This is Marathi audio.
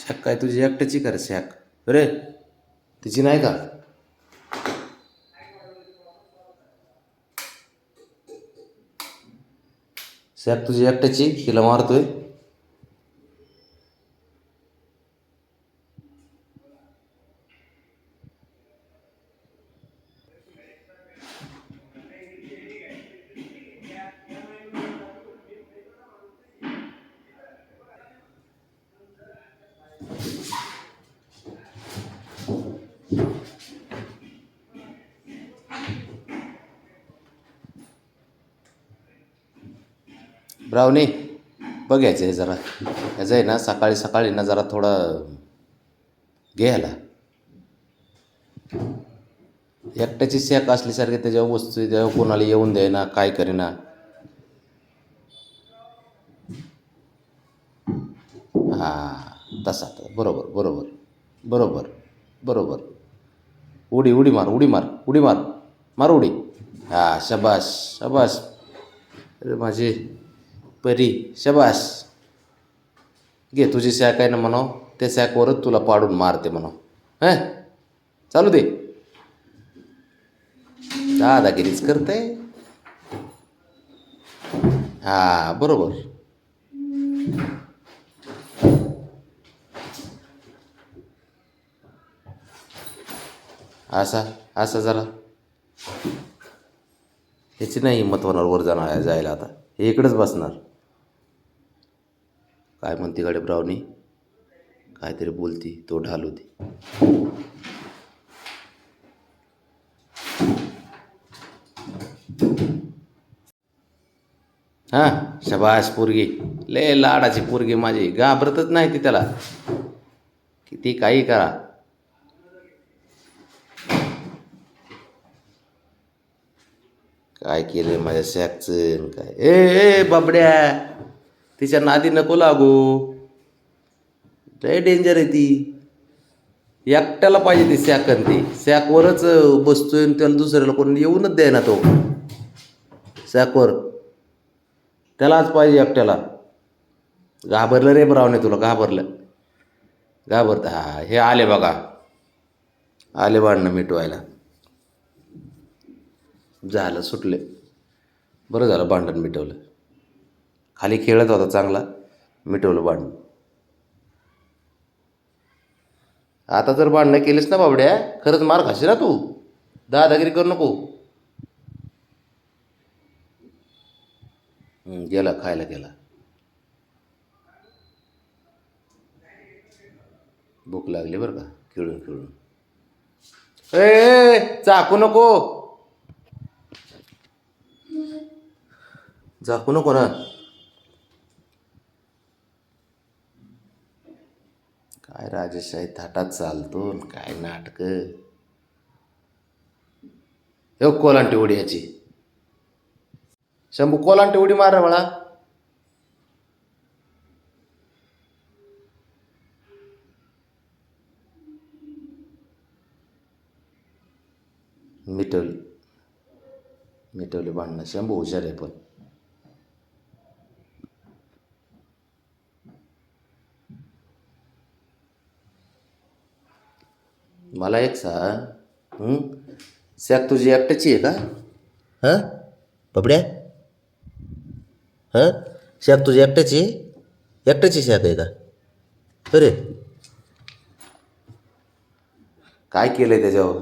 शॅक काय तुझी एकट्याची कर शॅक रे तिची नाही का? शॅक तुझी एकट्याची तिला मारतोय. ब्रावनी बघायचं आहे जरा ह्याचं आहे ना सकाळी सकाळी ना जरा थोडा घ्यायला एकट्याची शॅक असल्यासारखे त्याच्यावर वस्तू त्याच्यावर कोणाला येऊन द्यायना काय करेना. हां तसा बरोबर बरोबर बरोबर बरोबर. उडी मार उडी मार उडी मार मार उडी. हां शबाश शबाश. अरे माझी परी शबाश. घे तुझी सॅक आहे ना म्हणाव त्या सॅकवरच तुला पाडून मारते म्हणाव. हां चालू दे. दादागिरीच करते. हां बरोबर. असा असा जरा ह्याची नाही हिंमत होणार वर जाणार जायला. आता हे इकडंच बसणार. काय म्हणते गाडी ब्रावनी काहीतरी बोलती तो ढाल होती. हां शबाश पोरगी लय लाडाची पोरगी माझी घाबरतच नाही ती त्याला किती काही करा. काय केलं माझ्या सॅकचं काय ए बाबड्या तिच्या नादी नको लागू. लय डेंजर आहे ती. एकट्याला पाहिजे ती सॅकन ती सॅकवरच बसतोय आणि त्याला दुसऱ्याला कोण येऊनच द्याय ना तो सॅकवर. त्यालाच पाहिजे एकट्याला. घाबरलं रे ब्रावने तुला घाबरलं घाबरतं. हा हे आले बघा आले भांडणं मिटवायला. झालं सुटले. बरं झालं भांडण मिटवलं. खाली खेळत होता चांगला मिटवलं भांडण. आता जर भांडणं केलीस ना बाबड्या खरंच मार खाशी ना तू. दादागिरी करू नको. गेला खायला गेला. भूक लागली बरं का खेळून खेळून. ए चाकू नको झाकू नको ना. काय राजेशाही थाटात चालतो काय नाटक. हे कोलांटी उडी ह्याची शंभू कोलांटी उडी मार रे मला. मिटवली मिटवली भांडणं. शंभू हुशार आहे पण. मला एक सांग सॅक तुझी एकट्याची आहे का? हां बाबड्या हां सॅक तुझी एकट्याची एकट्याची सॅक आहे का? अरे काय केलं आहे त्याच्यावर?